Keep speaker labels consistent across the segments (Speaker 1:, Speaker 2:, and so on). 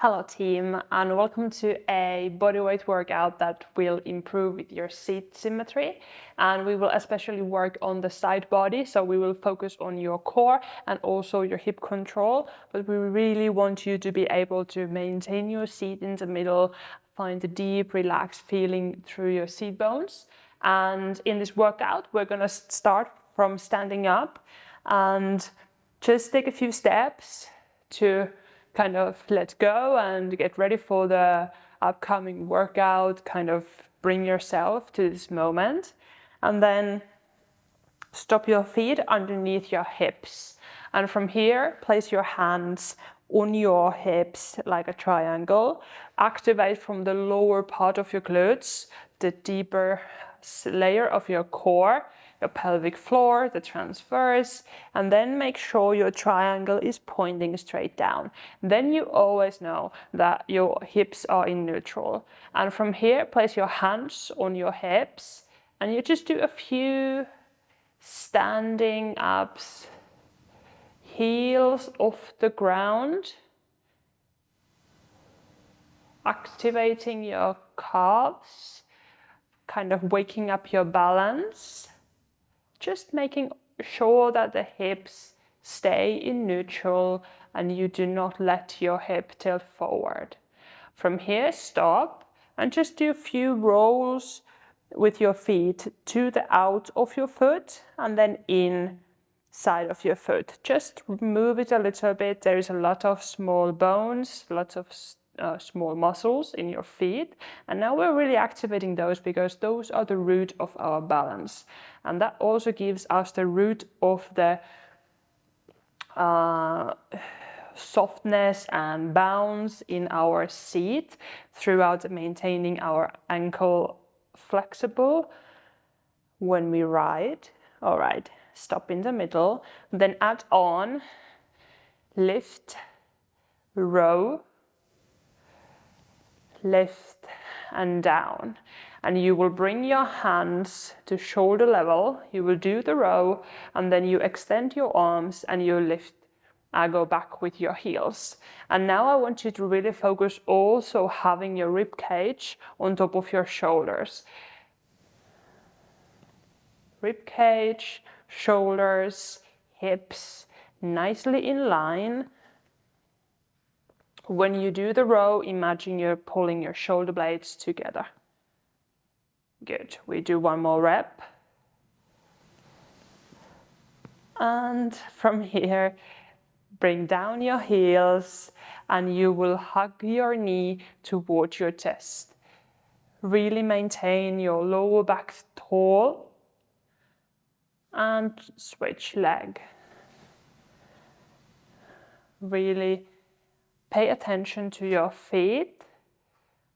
Speaker 1: Hello team, and welcome to a bodyweight workout that will improve with your seat symmetry, and we will especially work on the side body, so we will focus on your core and also your hip control, but we really want you to be able to maintain your seat in the middle, find a deep relaxed feeling through your seat bones. And in this workout we're going to start from standing up and just take a few steps to kind of let go and get ready for the upcoming workout. Kind of bring yourself to this moment, and then stop your feet underneath your hips, and from here place your hands on your hips like a triangle. Activate from the lower part of your glutes the deeper layer of your core, your pelvic floor, the transverse, and then make sure your triangle is pointing straight down. Then you always know that your hips are in neutral. And from here, place your hands on your hips, and you just do a few standing ups, heels off the ground, activating your calves, kind of waking up your balance. Just making sure that the hips stay in neutral and you do not let your hip tilt forward. From here, stop and just do a few rolls with your feet to the out of your foot and then in side of your foot. Just move it a little bit. There is a lot of small bones, lots of small muscles in your feet, and now we're really activating those because those are the root of our balance, and that also gives us the root of the softness and bounce in our seat throughout maintaining our ankle flexible when we ride. All right, stop in the middle, then add on lift, row, lift and down, and you will bring your hands to shoulder level. You will do the row and then you extend your arms and you lift. I go back with your heels, and now I want you to really focus also having your rib cage on top of your shoulders. Rib cage, shoulders, hips nicely in line. When you do the row, imagine you're pulling your shoulder blades together. Good. We do one more rep. And from here, bring down your heels and you will hug your knee towards your chest. Really maintain your lower back tall and switch leg. Really pay attention to your feet,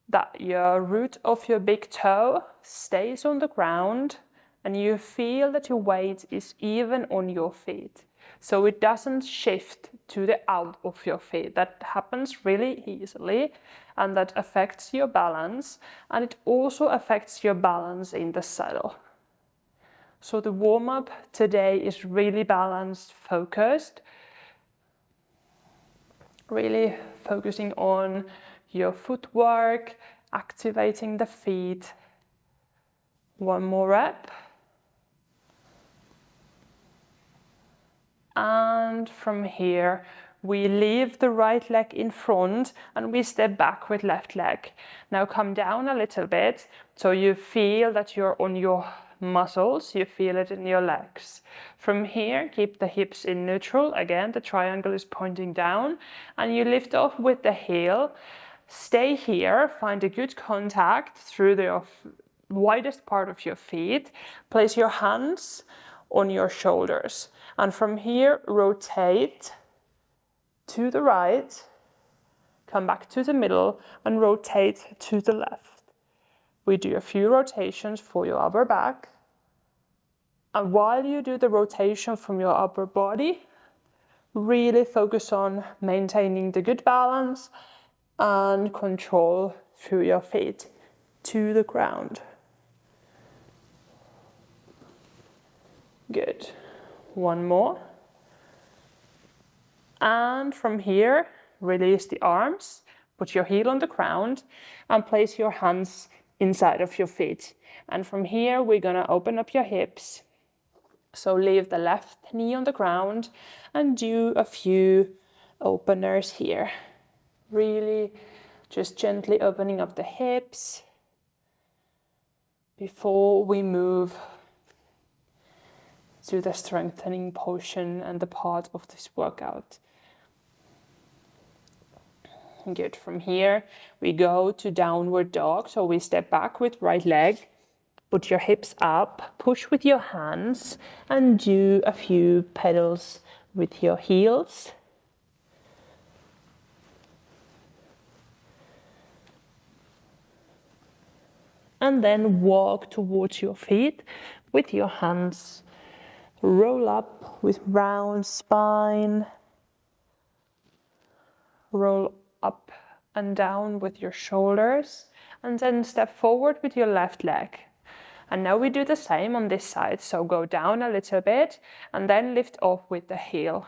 Speaker 1: that your root of your big toe stays on the ground and you feel that your weight is even on your feet. So it doesn't shift to the out of your feet. That happens really easily and that affects your balance, and it also affects your balance in the saddle. So the warm-up today is really balanced, focused. Really focusing on your footwork, activating the feet. One more rep. And from here, we leave the right leg in front and we step back with left leg. Now come down a little bit so you feel that you're on your muscles, you feel it in your legs. From here, keep the hips in neutral. Again, the triangle is pointing down and you lift off with the heel. Stay here, find a good contact through the widest part of your feet. Place your hands on your shoulders and from here, rotate to the right, come back to the middle and rotate to the left. We do a few rotations for your upper back. And while you do the rotation from your upper body, really focus on maintaining the good balance and control through your feet to the ground. Good. One more. And from here, release the arms. Put your heel on the ground and place your hands inside of your feet. And from here, we're gonna open up your hips. So leave the left knee on the ground and do a few openers here. Really just gently opening up the hips before we move to the strengthening portion and the part of this workout. Good. From here, we go to downward dog. So we step back with right leg, put your hips up, push with your hands, and do a few pedals with your heels. And then walk towards your feet with your hands. Roll up with round spine. Roll up and down with your shoulders. And then step forward with your left leg. And now we do the same on this side. So go down a little bit and then lift off with the heel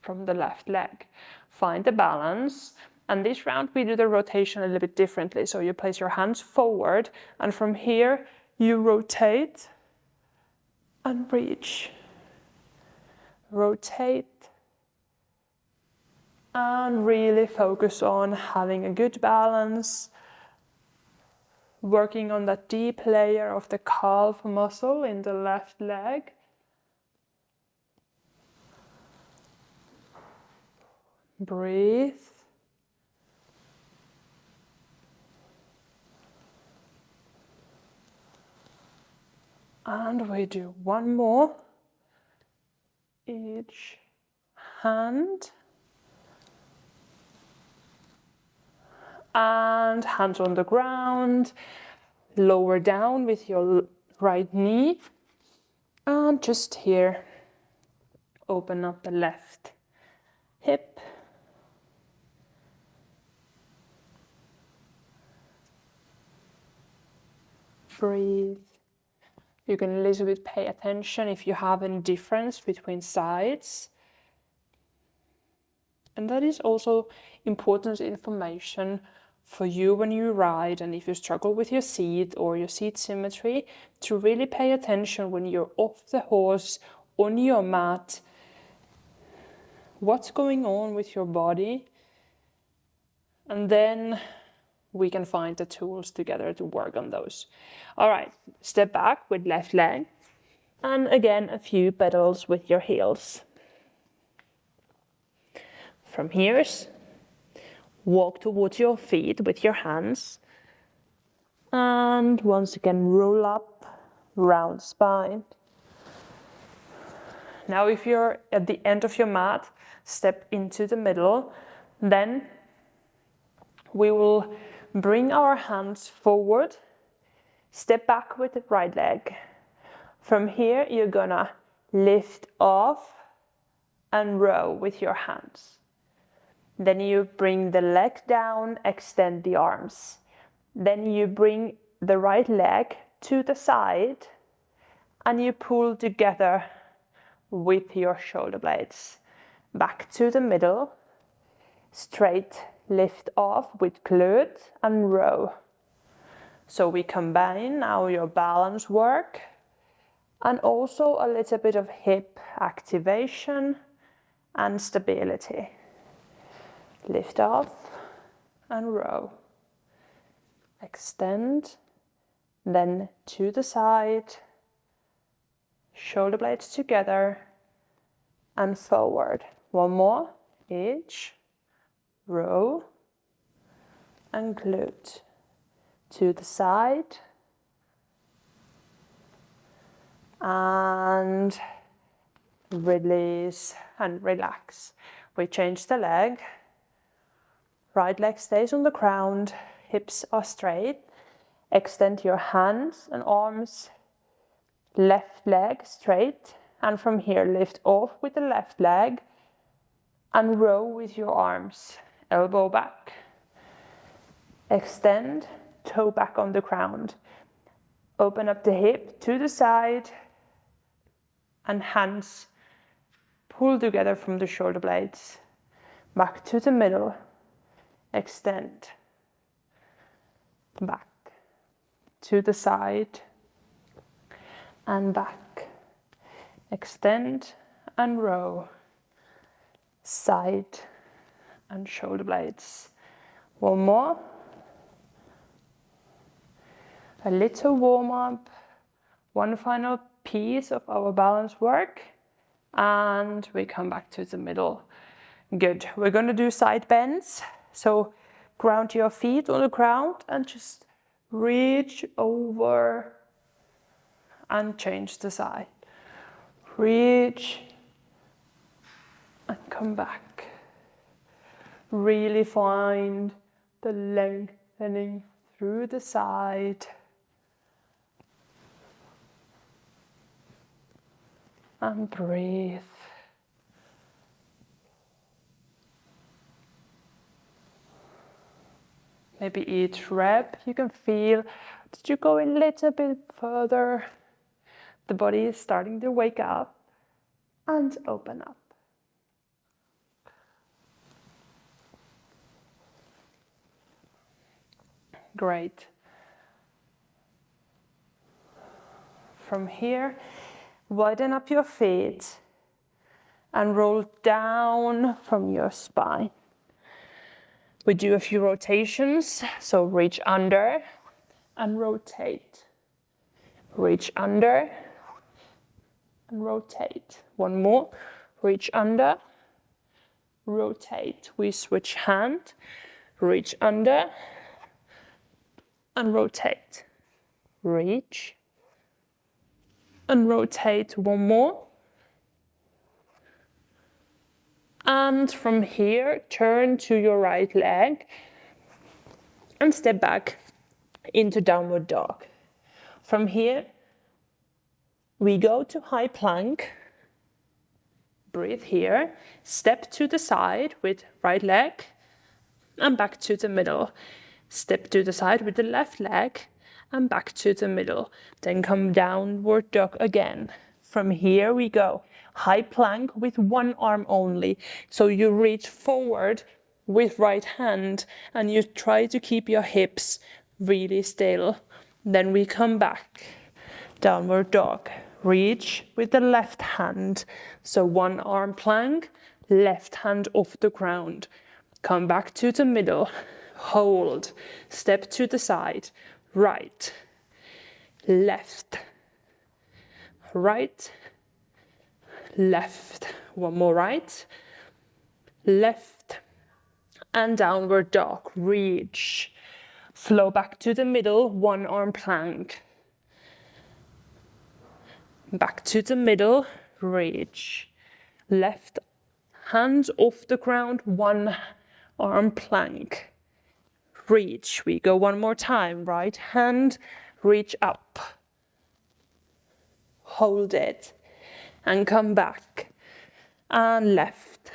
Speaker 1: from the left leg. Find the balance. And this round we do the rotation a little bit differently. So you place your hands forward and from here you rotate and reach. Rotate and really focus on having a good balance. Working on that deep layer of the calf muscle in the left leg. Breathe. And we do one more. Each hand. And hands on the ground. Lower down with your right knee. And just here, open up the left hip. Breathe. You can a little bit pay attention if you have any difference between sides. And that is also important information for you when you ride and if you struggle with your seat or your seat symmetry, to really pay attention when you're off the horse, on your mat, what's going on with your body. And then we can find the tools together to work on those. All right, step back with left leg. And again, a few pedals with your heels. From here, walk towards your feet with your hands. And once again, roll up, round spine. Now if you're at the end of your mat, step into the middle. Then we will bring our hands forward, step back with the right leg. From here, you're gonna lift off and row with your hands. Then you bring the leg down, extend the arms. Then you bring the right leg to the side and you pull together with your shoulder blades. Back to the middle, straight lift off with glute and row. So we combine now your balance work and also a little bit of hip activation and stability. Lift off and row. Extend, then to the side, shoulder blades together and forward. One more, each. Row and glute. To the side and release and relax. We change the leg. Right leg stays on the ground, hips are straight. Extend your hands and arms. Left leg straight, and from here lift off with the left leg and row with your arms. Elbow back. Extend, toe back on the ground. Open up the hip to the side and hands pull together from the shoulder blades. Back to the middle. extend, back, to the side, and back, extend and row, side and shoulder blades. One more. A little warm up, one final piece of our balance work, and we come back to the middle. Good. We're going to do side bends. So ground your feet on the ground and just reach over and change the side. Reach and come back. Really find the lengthening through the side. And breathe. Maybe each rep you can feel that you go a little bit further. The body is starting to wake up and open up. Great. From here, widen up your feet and roll down from your spine. We do a few rotations, so reach under and rotate. Reach under and rotate. One more. Reach under, rotate. We switch hand, reach under and rotate. Reach and rotate. One more. And from here, turn to your right leg and step back into downward dog. From here, we go to high plank. Breathe here. Step to the side with right leg and back to the middle. Step to the side with the left leg and back to the middle. Then come downward dog again. From here we go high plank with one arm only. So you reach forward with right hand and you try to keep your hips really still. Then we come back. Downward dog. Reach with the left hand. So one arm plank, left hand off the ground. Come back to the middle. Hold. Step to the side. Right. Left. Right. Left. One more right. Left. And downward dog. Reach. Flow back to the middle. One arm plank. Back to the middle. Reach. Left hand off the ground. One arm plank. Reach. We go one more time. Right hand. Reach up. Hold it. And come back. And left.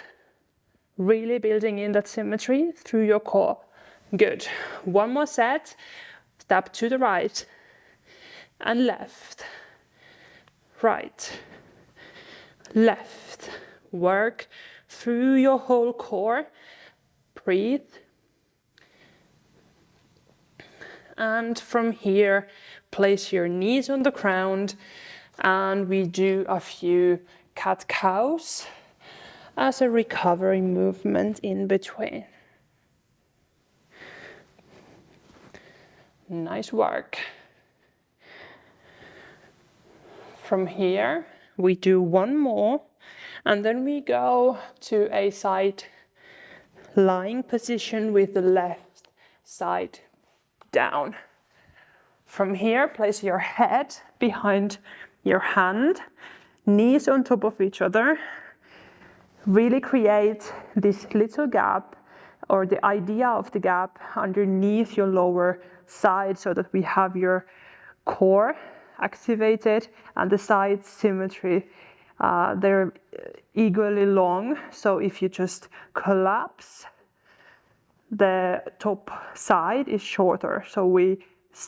Speaker 1: Really building in that symmetry through your core. Good. One more set. Step to the right. And left. Right. Left. Work through your whole core. Breathe. And from here, place your knees on the ground and we do a few cat-cows as a recovery movement in between. Nice work. From here, we do one more and then we go to a side lying position with the left side down. From here, place your head behind your hand, knees on top of each other. Really create this little gap, or the idea of the gap underneath your lower side, so that we have your core activated and the side symmetry. They're equally long, so if you just collapse, the top side is shorter. So we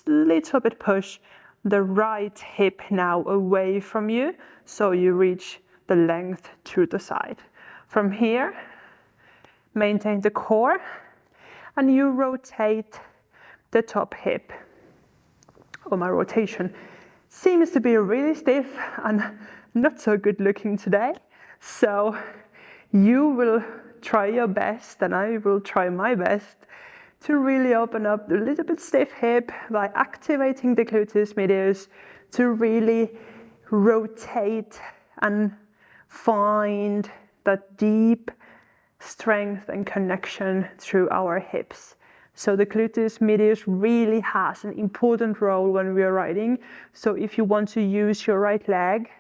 Speaker 1: little bit push the right hip now away from you, so you reach the length to the side. From here, maintain the core and you rotate the top hip. Oh, my rotation seems to be really stiff and not so good looking today. So you will try your best, and I will try my best to really open up the little bit stiff hip by activating the gluteus medius to really rotate and find that deep strength and connection through our hips. So the gluteus medius really has an important role when we are riding. So if you want to use your right leg,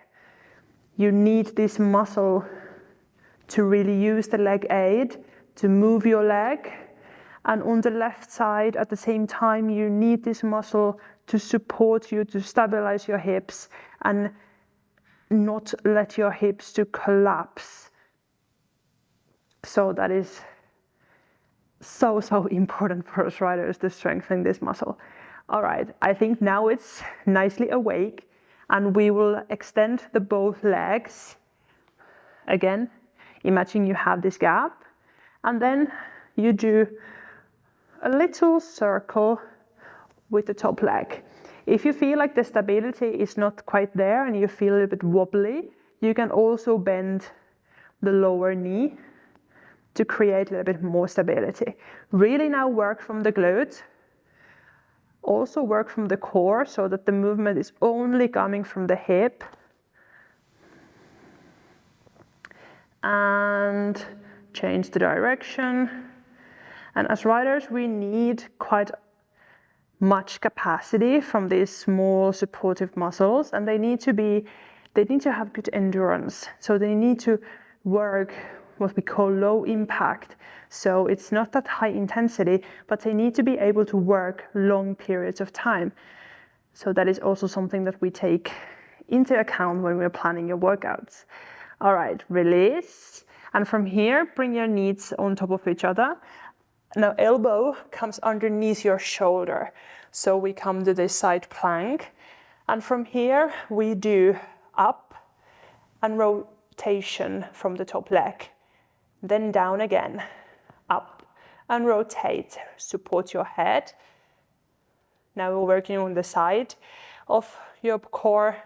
Speaker 1: you need this muscle to really use the leg aid to move your leg. And on the left side, at the same time, you need this muscle to support you, to stabilize your hips and not let your hips to collapse. So that is so important for us riders to strengthen this muscle. All right, I think now it's nicely awake, and we will extend the both legs. Again, imagine you have this gap, and then you do a little circle with the top leg. If you feel like the stability is not quite there and you feel a little bit wobbly, you can also bend the lower knee to create a little bit more stability. Really now work from the glute. Also work from the core so that the movement is only coming from the hip. And change the direction. And as riders, we need quite much capacity from these small supportive muscles, and they need to have good endurance. So they need to work what we call low impact. So it's not that high intensity, but they need to be able to work long periods of time. So that is also something that we take into account when we're planning your workouts. All right, release. And from here, bring your knees on top of each other. Now elbow comes underneath your shoulder. So we come to this side plank. And from here, we do up and rotation from the top leg. Then down again, up and rotate. Support your head. Now we're working on the side of your core,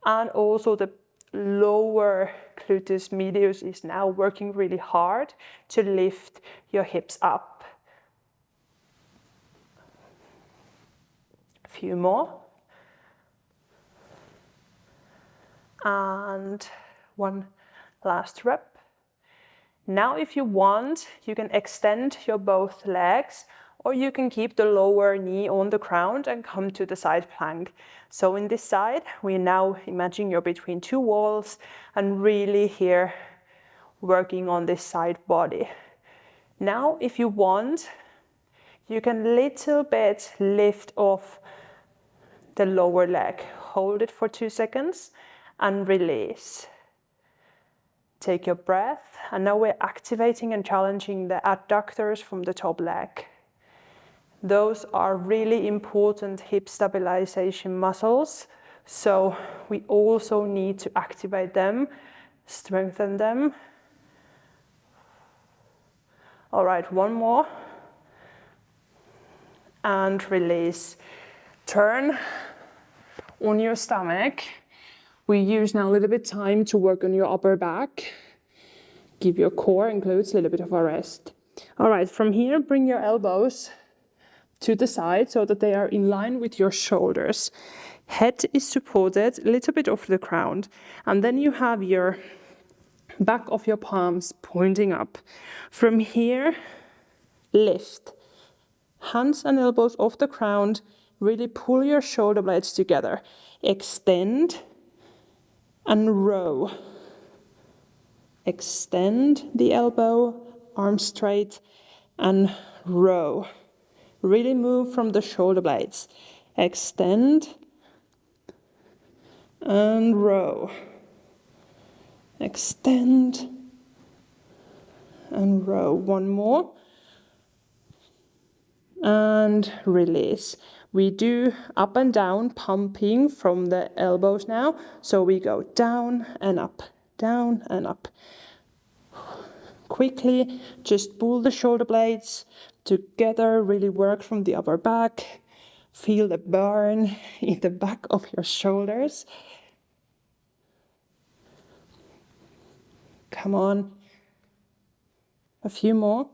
Speaker 1: and also the lower gluteus medius is now working really hard to lift your hips up. A few more. And one last rep. Now if you want, you can extend your both legs, or you can keep the lower knee on the ground and come to the side plank. So in this side, we now imagine you're between two walls and really here working on this side body. Now, if you want, you can little bit lift off the lower leg. Hold it for 2 seconds and release. Take your breath, and now we're activating and challenging the adductors from the top leg. Those are really important hip stabilization muscles, so we also need to activate them, strengthen them. All right, one more. And release. Turn on your stomach. We use now a little bit time to work on your upper back. Give your core and glutes a little bit of a rest. All right, from here, bring your elbows to the side so that they are in line with your shoulders. Head is supported a little bit off the ground, and then you have your back of your palms pointing up. From here, lift. Hands and elbows off the ground. Really pull your shoulder blades together. Extend and row. Extend the elbow, arm straight, and row. Really move from the shoulder blades. Extend and row. Extend and row. One more. And release. We do up and down, pumping from the elbows now. So we go down and up, down and up. Quickly, just pull the shoulder blades together. Really work from the upper back. Feel the burn in the back of your shoulders. Come on. A few more.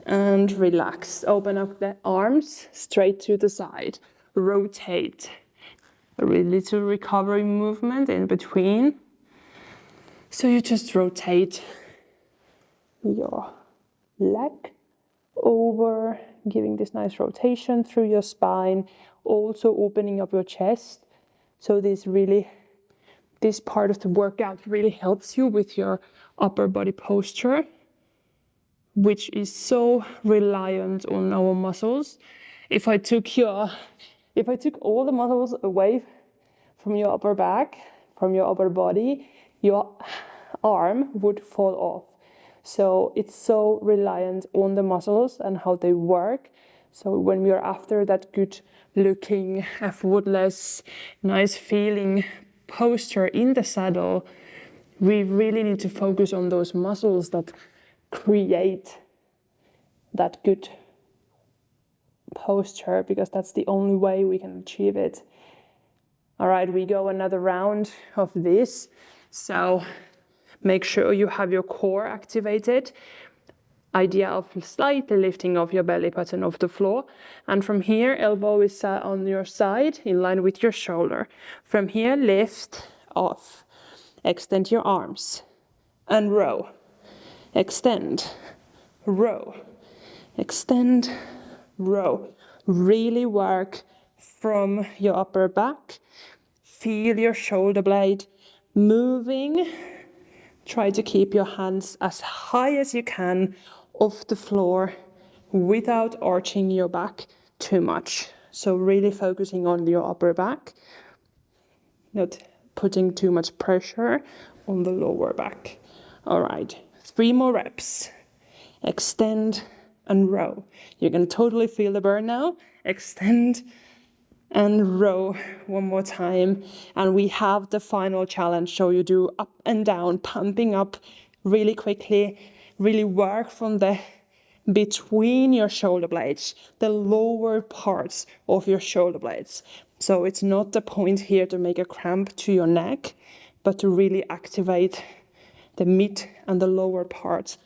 Speaker 1: And relax. Open up the arms straight to the side. Rotate. A little recovery movement in between. So you just rotate your leg over, giving this nice rotation through your spine, also opening up your chest. So this part of the workout really helps you with your upper body posture, which is so reliant on our muscles. If I took all the muscles away from your upper back, from your upper body, your arm would fall off. So it's so reliant on the muscles and how they work. So when we are after that good looking, effortless, nice feeling posture in the saddle, we really need to focus on those muscles that create that good posture, because that's the only way we can achieve it. All right, we go another round of this. So make sure you have your core activated. Idea of slightly lifting off your belly button off the floor. And from here, elbow is on your side in line with your shoulder. From here, lift off. Extend your arms and row. Extend, row. Extend, row. Really work from your upper back. Feel your shoulder blade moving. Try to keep your hands as high as you can off the floor without arching your back too much. So really focusing on your upper back, not putting too much pressure on the lower back. All right, 3 more reps. Extend and row. You can totally feel the burn now. Extend and row one more time. And we have the final challenge. So you do up and down, pumping up really quickly. Really work from the between your shoulder blades, the lower parts of your shoulder blades. So it's not the point here to make a cramp to your neck, but to really activate the mid and the lower parts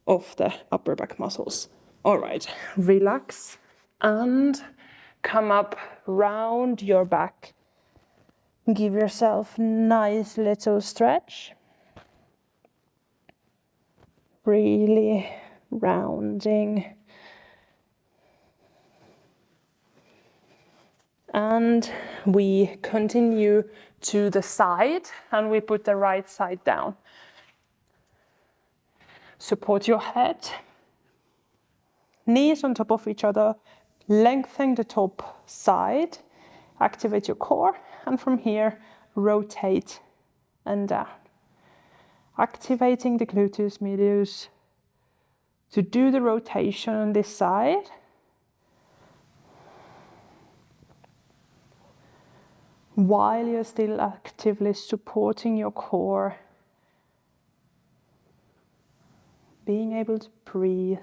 Speaker 1: of the upper back muscles. All right, relax and come up round your back. Give yourself a nice little stretch. Really rounding. And we continue to the side and we put the right side down. Support your head. Knees on top of each other. Lengthen the top side. Activate your core. And from here, rotate and down. Activating the gluteus medius to do the rotation on this side. While you're still actively supporting your core. Being able to breathe.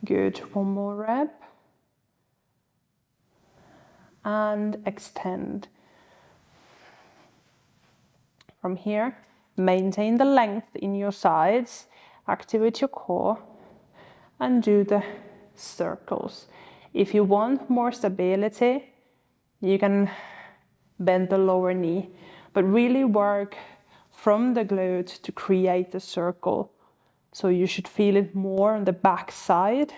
Speaker 1: Good, 1 more rep. And extend. From here, maintain the length in your sides, activate your core, and do the circles. If you want more stability, you can bend the lower knee, but really work from the glute to create the circle. So you should feel it more on the back side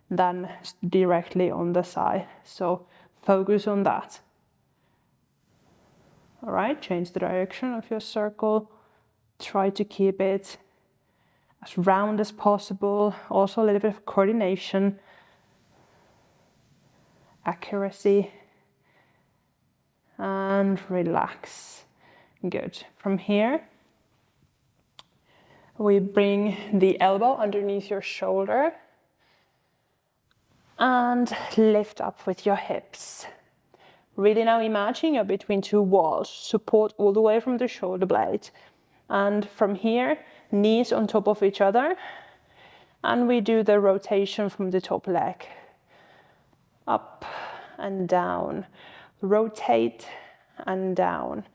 Speaker 1: than directly on the side. So focus on that. All right, change the direction of your circle. Try to keep it as round as possible. Also a little bit of coordination, accuracy, and relax. Good. From here, we bring the elbow underneath your shoulder and lift up with your hips. Really now imagine you're between two walls, support all the way from the shoulder blade. And from here, knees on top of each other. And we do the rotation from the top leg. Up and down. Rotate and down.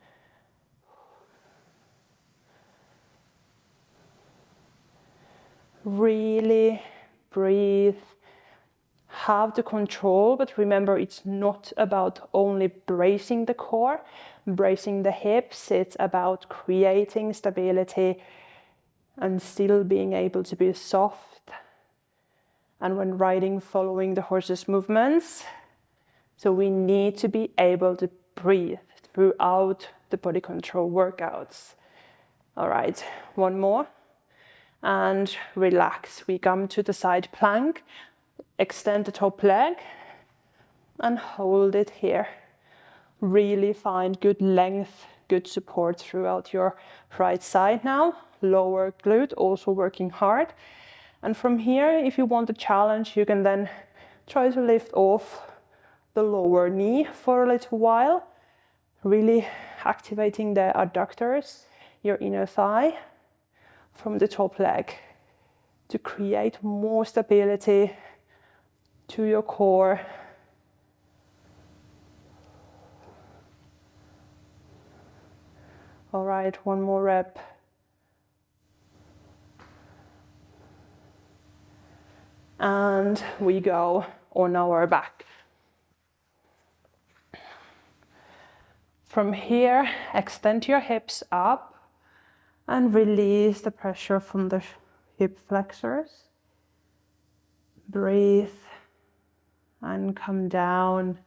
Speaker 1: Really breathe. Have the control, but remember it's not about only bracing the core, bracing the hips. It's about creating stability and still being able to be soft. And when riding, following the horse's movements. So we need to be able to breathe throughout the body control workouts. All right, one more. And relax. We come to the side plank. Extend the top leg and hold it here. Really find good length, good support throughout your right side now. Lower glute also working hard. And from here, if you want a challenge, you can then try to lift off the lower knee for a little while. Really activating the adductors, your inner thigh, from the top leg to create more stability to your core. All right, one more rep. And we go on our back. From here, extend your hips up and release the pressure from the hip flexors. Breathe and come down.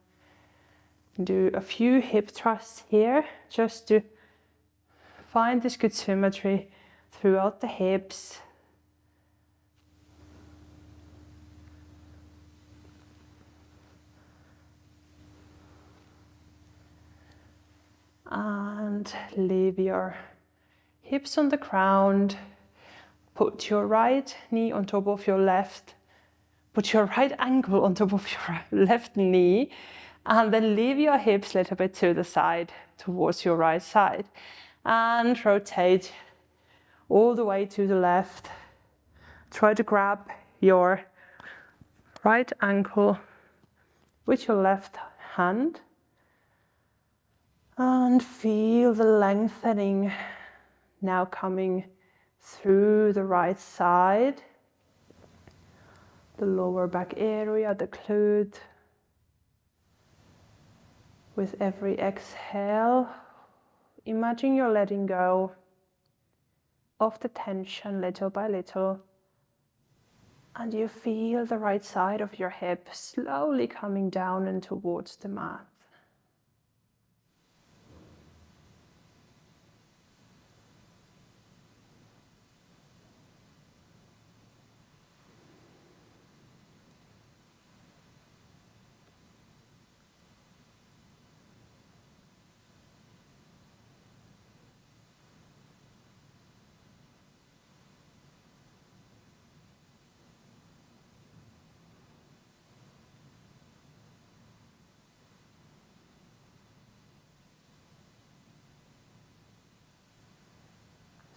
Speaker 1: Do a few hip thrusts here just to find this good symmetry throughout the hips. And leave your hips on the ground. Put your right knee on top of your left. Put your right ankle on top of your left knee. And then leave your hips a little bit to the side, towards your right side. And rotate all the way to the left. Try to grab your right ankle with your left hand. And feel the lengthening now coming through the right side. The lower back area, the glute. With every exhale, imagine you're letting go of the tension little by little. And you feel the right side of your hip slowly coming down and towards the mat.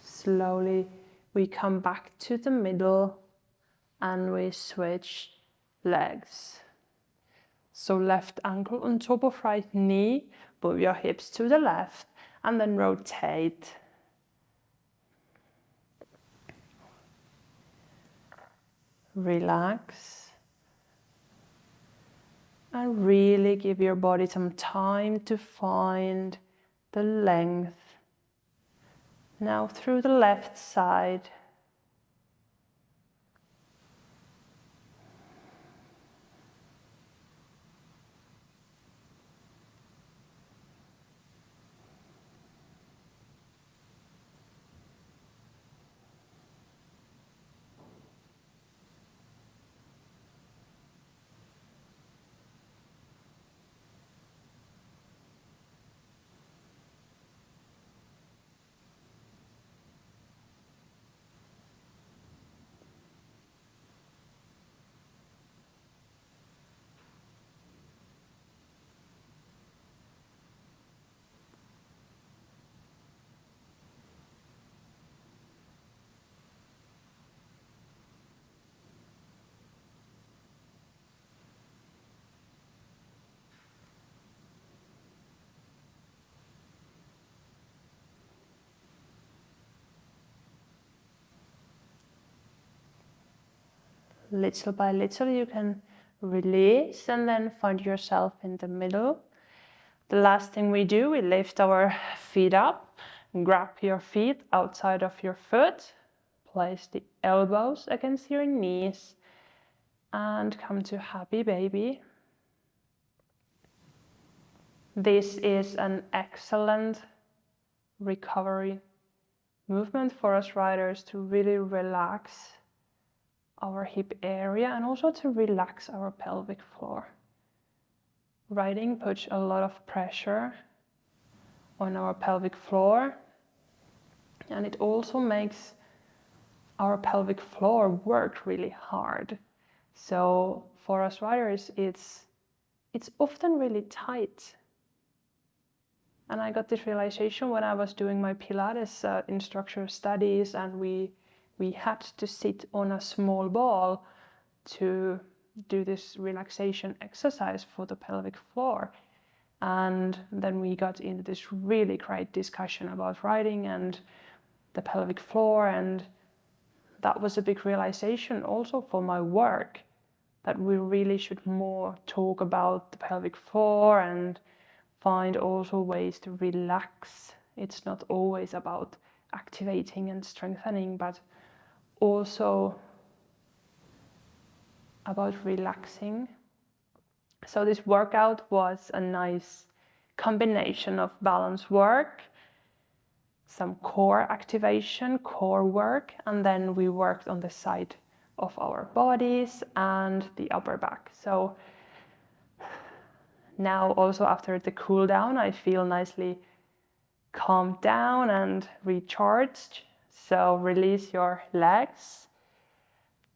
Speaker 1: Slowly we come back to the middle and we switch legs. So left ankle on top of right knee, move your hips to the left and then rotate. Relax. And really give your body some time to find the length. Now through the left side. Little by little you can release and then find yourself in the middle. The last thing we do, we lift our feet up, grab your feet outside of your foot, place the elbows against your knees and come to happy baby. This is an excellent recovery movement for us riders to really relax our hip area and also to relax our pelvic floor. Riding puts a lot of pressure on our pelvic floor, and it also makes our pelvic floor work really hard. So for us riders, it's often really tight. And I got this realization when I was doing my Pilates instructor studies, and we had to sit on a small ball to do this relaxation exercise for the pelvic floor. And then we got into this really great discussion about riding and the pelvic floor, and that was a big realization also for my work, that we really should more talk about the pelvic floor and find also ways to relax. It's not always about activating and strengthening, but also about relaxing. So this workout was a nice combination of balance work, some core activation, core work, and then we worked on the side of our bodies and the upper back. So now also after the cool down, I feel nicely calmed down and recharged. So release your legs,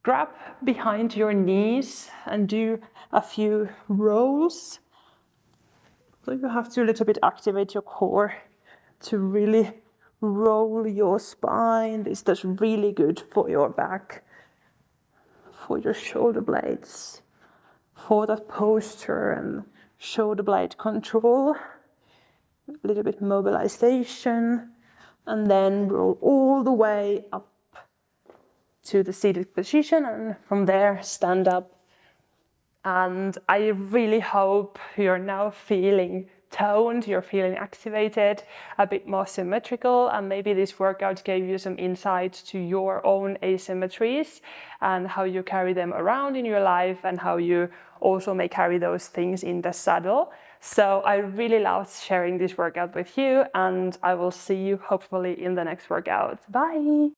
Speaker 1: grab behind your knees and do a few rolls. So you have to a little bit activate your core to really roll your spine. This does really good for your back, for your shoulder blades, for that posture and shoulder blade control. A little bit mobilization, and then roll all the way up to the seated position, and from there stand up. And I really hope you're now feeling toned, you're feeling activated, a bit more symmetrical, and maybe this workout gave you some insights to your own asymmetries and how you carry them around in your life and how you also may carry those things in the saddle. So I really loved sharing this workout with you, and I will see you hopefully in the next workout. Bye!